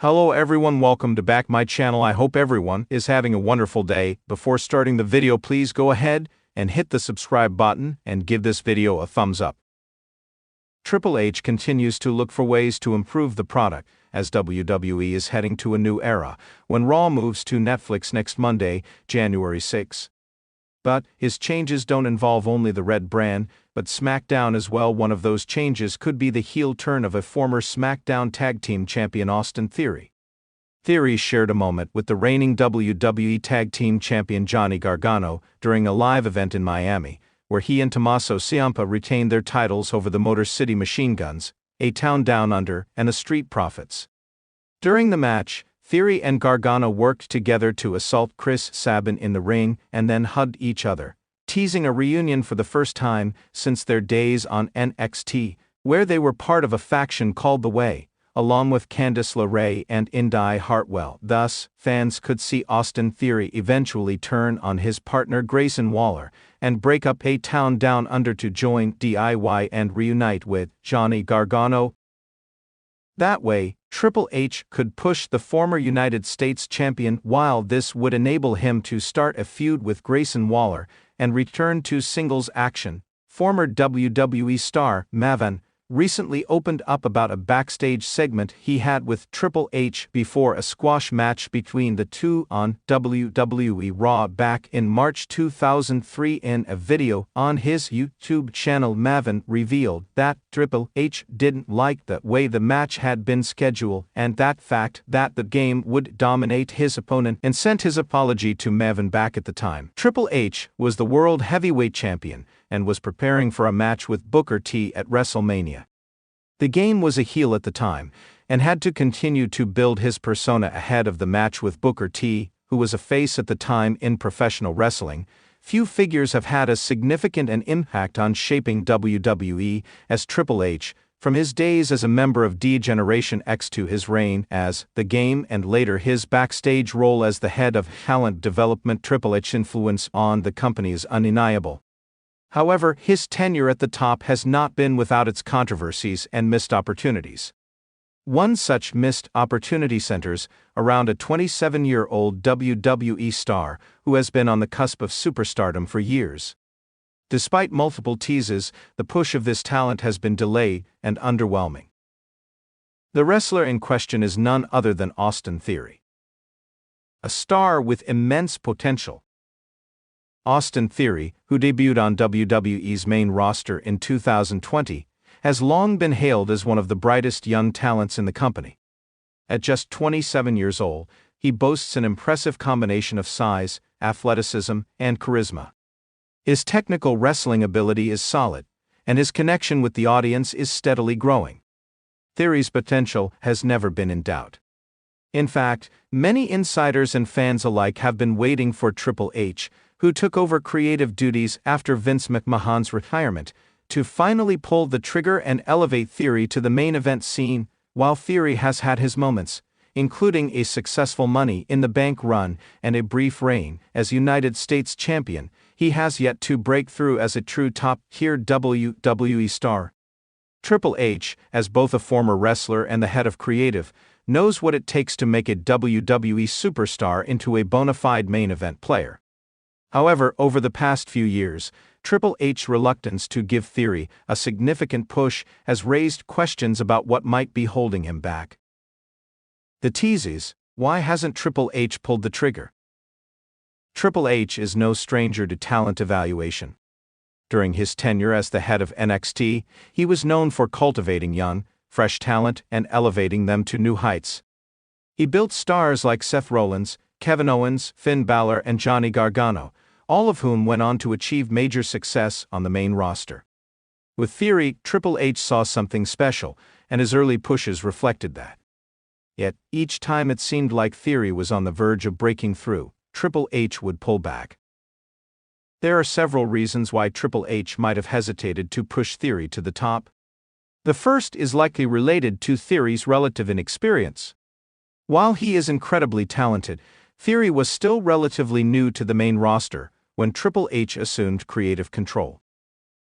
Hello everyone, welcome to back my channel. I hope everyone is having a wonderful day. Before starting the video, please go ahead and hit the subscribe button and give this video a thumbs up. Triple H continues to look for ways to improve the product as WWE is heading to a new era when Raw moves to Netflix next Monday, January 6. But his changes don't involve only the Red brand, but SmackDown as well. One of those changes could be the heel turn of a former SmackDown Tag Team Champion Austin Theory. Theory shared a moment with the reigning WWE Tag Team Champion Johnny Gargano during a live event in Miami, where he and Tommaso Ciampa retained their titles over the Motor City Machine Guns, A Town Down Under, and the Street Profits. During the match, Theory and Gargano worked together to assault Chris Sabin in the ring and then hugged each other, teasing a reunion for the first time since their days on NXT, where they were part of a faction called The Way, along with Candice LeRae and Indy Hartwell. Thus, fans could see Austin Theory eventually turn on his partner Grayson Waller and break up A Town Down Under to join DIY and reunite with Johnny Gargano. That way, Triple H could push the former United States champion, while this would enable him to start a feud with Grayson Waller and return to singles action. Former WWE star Maven recently opened up about a backstage segment he had with Triple H before a squash match between the two on WWE Raw back in March 2003. In a video on his YouTube channel, Maven revealed that Triple H didn't like the way the match had been scheduled and that fact that the game would dominate his opponent, and sent his apology to Maven. Back at the time, Triple H was the World Heavyweight Champion and was preparing for a match with Booker T at WrestleMania. The game was a heel at the time, and had to continue to build his persona ahead of the match with Booker T, who was a face at the time in professional wrestling. Few figures have had as significant an impact on shaping WWE as Triple H, from his days as a member of D-Generation X to his reign as The Game and later his backstage role as the head of talent development. Triple H's influence on the company is undeniable. However, his tenure at the top has not been without its controversies and missed opportunities. One such missed opportunity centers around a 27-year-old WWE star who has been on the cusp of superstardom for years. Despite multiple teases, the push of this talent has been delayed and underwhelming. The wrestler in question is none other than Austin Theory, a star with immense potential. Austin Theory, who debuted on WWE's main roster in 2020, has long been hailed as one of the brightest young talents in the company. At just 27 years old, he boasts an impressive combination of size, athleticism, and charisma. His technical wrestling ability is solid, and his connection with the audience is steadily growing. Theory's potential has never been in doubt. In fact, many insiders and fans alike have been waiting for Triple H, who took over creative duties after Vince McMahon's retirement, to finally pull the trigger and elevate Theory to the main event scene. While Theory has had his moments, including a successful Money in the Bank run and a brief reign as United States champion, he has yet to break through as a true top-tier WWE star. Triple H, as both a former wrestler and the head of creative, knows what it takes to make a WWE superstar into a bona fide main event player. However, over the past few years, Triple H's reluctance to give Theory a significant push has raised questions about what might be holding him back. The teases: why hasn't Triple H pulled the trigger? Triple H is no stranger to talent evaluation. During his tenure as the head of NXT, he was known for cultivating young, fresh talent and elevating them to new heights. He built stars like Seth Rollins, Kevin Owens, Finn Balor, and Johnny Gargano, all of whom went on to achieve major success on the main roster. With Theory, Triple H saw something special, and his early pushes reflected that. Yet, each time it seemed like Theory was on the verge of breaking through, Triple H would pull back. There are several reasons why Triple H might have hesitated to push Theory to the top. The first is likely related to Theory's relative inexperience. While he is incredibly talented, Theory was still relatively new to the main roster when Triple H assumed creative control.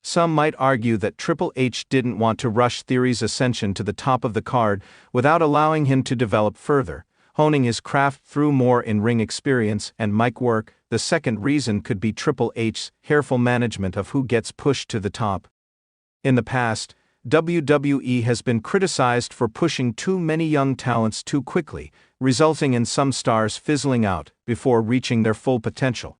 Some might argue that Triple H didn't want to rush Theory's ascension to the top of the card without allowing him to develop further, honing his craft through more in-ring experience and mic work. The second reason could be Triple H's careful management of who gets pushed to the top. In the past, WWE has been criticized for pushing too many young talents too quickly, resulting in some stars fizzling out before reaching their full potential.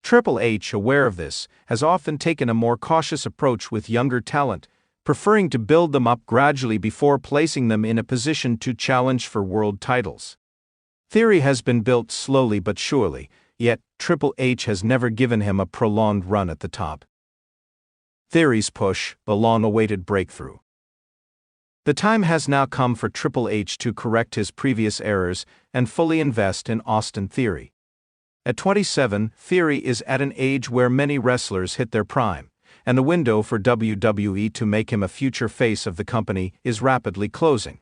Triple H, aware of this, has often taken a more cautious approach with younger talent, preferring to build them up gradually before placing them in a position to challenge for world titles. Theory has been built slowly but surely, yet Triple H has never given him a prolonged run at the top. Theory's push, the long-awaited breakthrough. The time has now come for Triple H to correct his previous errors and fully invest in Austin Theory. At 27, Theory is at an age where many wrestlers hit their prime, and the window for WWE to make him a future face of the company is rapidly closing.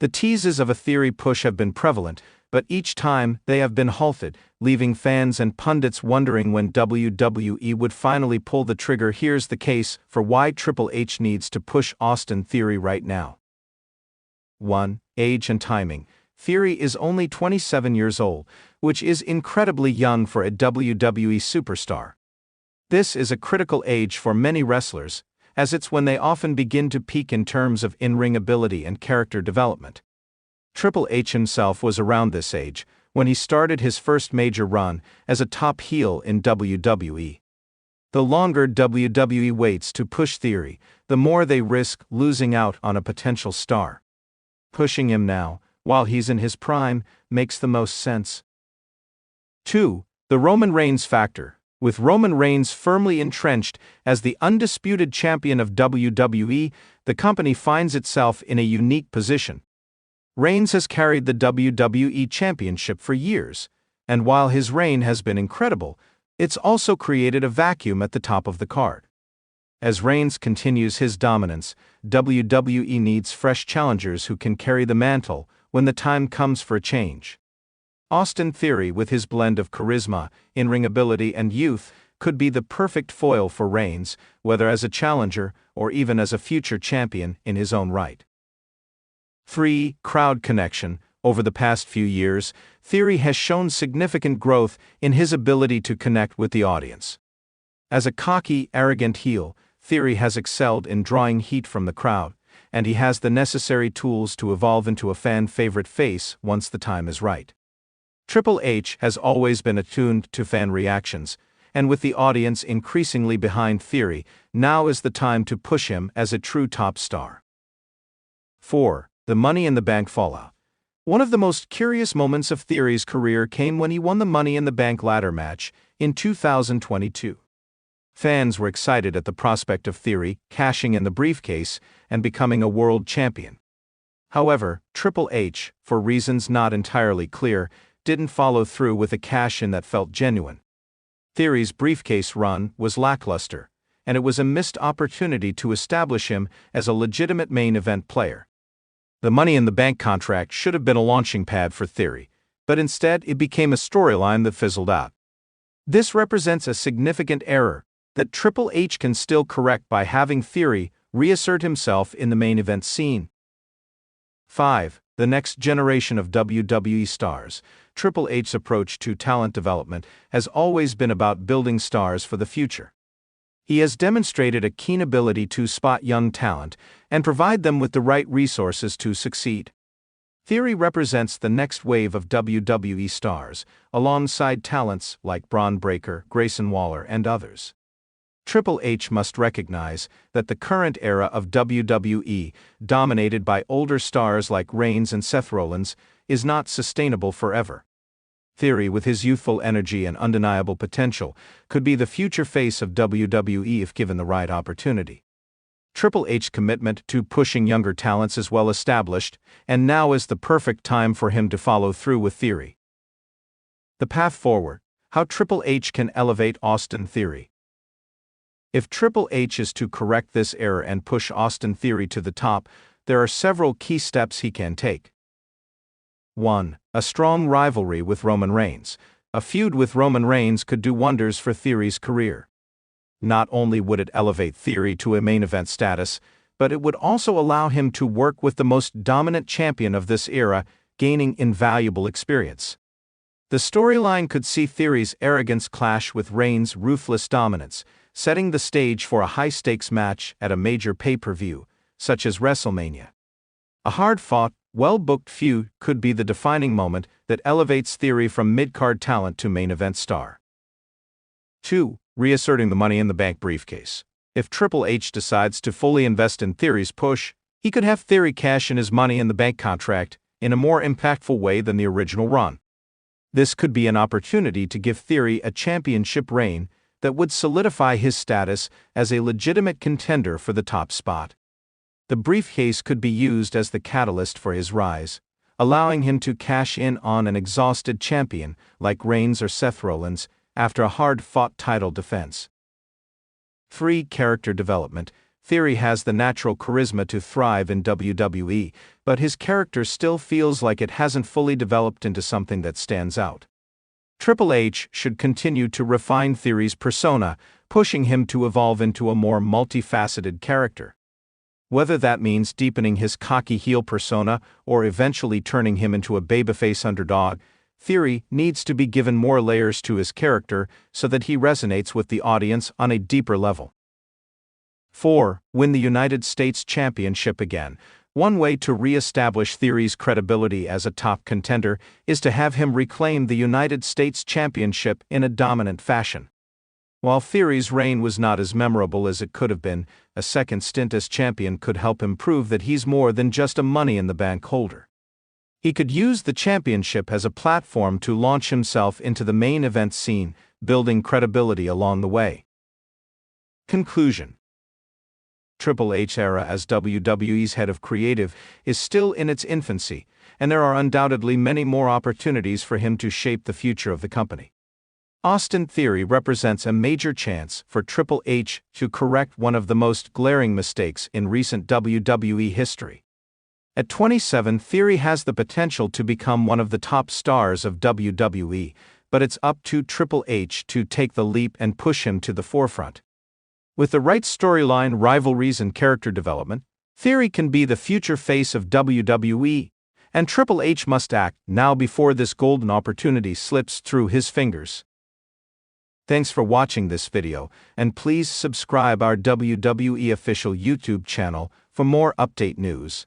The teases of a Theory push have been prevalent, but each time they have been halted, leaving fans and pundits wondering when WWE would finally pull the trigger. Here's the case for why Triple H needs to push Austin Theory right now. 1. Age and timing. Theory is only 27 years old, which is incredibly young for a WWE superstar. This is a critical age for many wrestlers, as it's when they often begin to peak in terms of in-ring ability and character development. Triple H himself was around this age when he started his first major run as a top heel in WWE. The longer WWE waits to push Theory, the more they risk losing out on a potential star. Pushing him now, while he's in his prime, makes the most sense. 2. The Roman Reigns factor. With Roman Reigns firmly entrenched as the undisputed champion of WWE, the company finds itself in a unique position. Reigns has carried the WWE Championship for years, and while his reign has been incredible, it's also created a vacuum at the top of the card. As Reigns continues his dominance, WWE needs fresh challengers who can carry the mantle when the time comes for a change. Austin Theory, with his blend of charisma, in-ring ability, and youth, could be the perfect foil for Reigns, whether as a challenger or even as a future champion in his own right. 3. Crowd connection. Over the past few years, Theory has shown significant growth in his ability to connect with the audience. As a cocky, arrogant heel, Theory has excelled in drawing heat from the crowd, and he has the necessary tools to evolve into a fan-favorite face once the time is right. Triple H has always been attuned to fan reactions, and with the audience increasingly behind Theory, now is the time to push him as a true top star. 4. The Money in the Bank fallout. One of the most curious moments of Theory's career came when he won the Money in the Bank ladder match in 2022. Fans were excited at the prospect of Theory cashing in the briefcase and becoming a world champion. However, Triple H, for reasons not entirely clear, didn't follow through with a cash-in that felt genuine. Theory's briefcase run was lackluster, and it was a missed opportunity to establish him as a legitimate main event player. The Money in the Bank contract should have been a launching pad for Theory, but instead it became a storyline that fizzled out. This represents a significant error that Triple H can still correct by having Theory reassert himself in the main event scene. 5. The next generation of WWE stars. Triple H's approach to talent development has always been about building stars for the future. He has demonstrated a keen ability to spot young talent and provide them with the right resources to succeed. Theory represents the next wave of WWE stars, alongside talents like Braun Breaker, Grayson Waller, and others. Triple H must recognize that the current era of WWE, dominated by older stars like Reigns and Seth Rollins, is not sustainable forever. Theory, with his youthful energy and undeniable potential, could be the future face of WWE if given the right opportunity. Triple H's commitment to pushing younger talents is well established, and now is the perfect time for him to follow through with Theory. The path forward. How Triple H can elevate Austin Theory. If Triple H is to correct this error and push Austin Theory to the top, there are several key steps he can take. 1. A strong rivalry with Roman Reigns. A feud with Roman Reigns could do wonders for Theory's career. Not only would it elevate Theory to a main event status, but it would also allow him to work with the most dominant champion of this era, gaining invaluable experience. The storyline could see Theory's arrogance clash with Reigns' ruthless dominance, setting the stage for a high-stakes match at a major pay-per-view, such as WrestleMania. A hard-fought, well-booked feud could be the defining moment that elevates Theory from mid-card talent to main event star. 2. Reasserting the Money in the Bank briefcase. If Triple H decides to fully invest in Theory's push, he could have Theory cash in his Money in the Bank contract in a more impactful way than the original run. This could be an opportunity to give Theory a championship reign that would solidify his status as a legitimate contender for the top spot. The briefcase could be used as the catalyst for his rise, allowing him to cash in on an exhausted champion like Reigns or Seth Rollins after a hard-fought title defense. 3. Character development. Theory has the natural charisma to thrive in WWE, but his character still feels like it hasn't fully developed into something that stands out. Triple H should continue to refine Theory's persona, pushing him to evolve into a more multifaceted character. Whether that means deepening his cocky heel persona or eventually turning him into a babyface underdog, Theory needs to be given more layers to his character so that he resonates with the audience on a deeper level. 4. Win the United States Championship again. One way to re-establish Theory's credibility as a top contender is to have him reclaim the United States Championship in a dominant fashion. While Theory's reign was not as memorable as it could have been, a second stint as champion could help him prove that he's more than just a Money in the Bank holder. He could use the championship as a platform to launch himself into the main event scene, building credibility along the way. Conclusion. Triple H era as WWE's head of creative is still in its infancy, and there are undoubtedly many more opportunities for him to shape the future of the company. Austin Theory represents a major chance for Triple H to correct one of the most glaring mistakes in recent WWE history. At 27, Theory has the potential to become one of the top stars of WWE, but it's up to Triple H to take the leap and push him to the forefront. With the right storyline, rivalries, and character development, Theory can be the future face of WWE, and Triple H must act now before this golden opportunity slips through his fingers. Thanks for watching this video, and please subscribe our WWE official YouTube channel for more update news.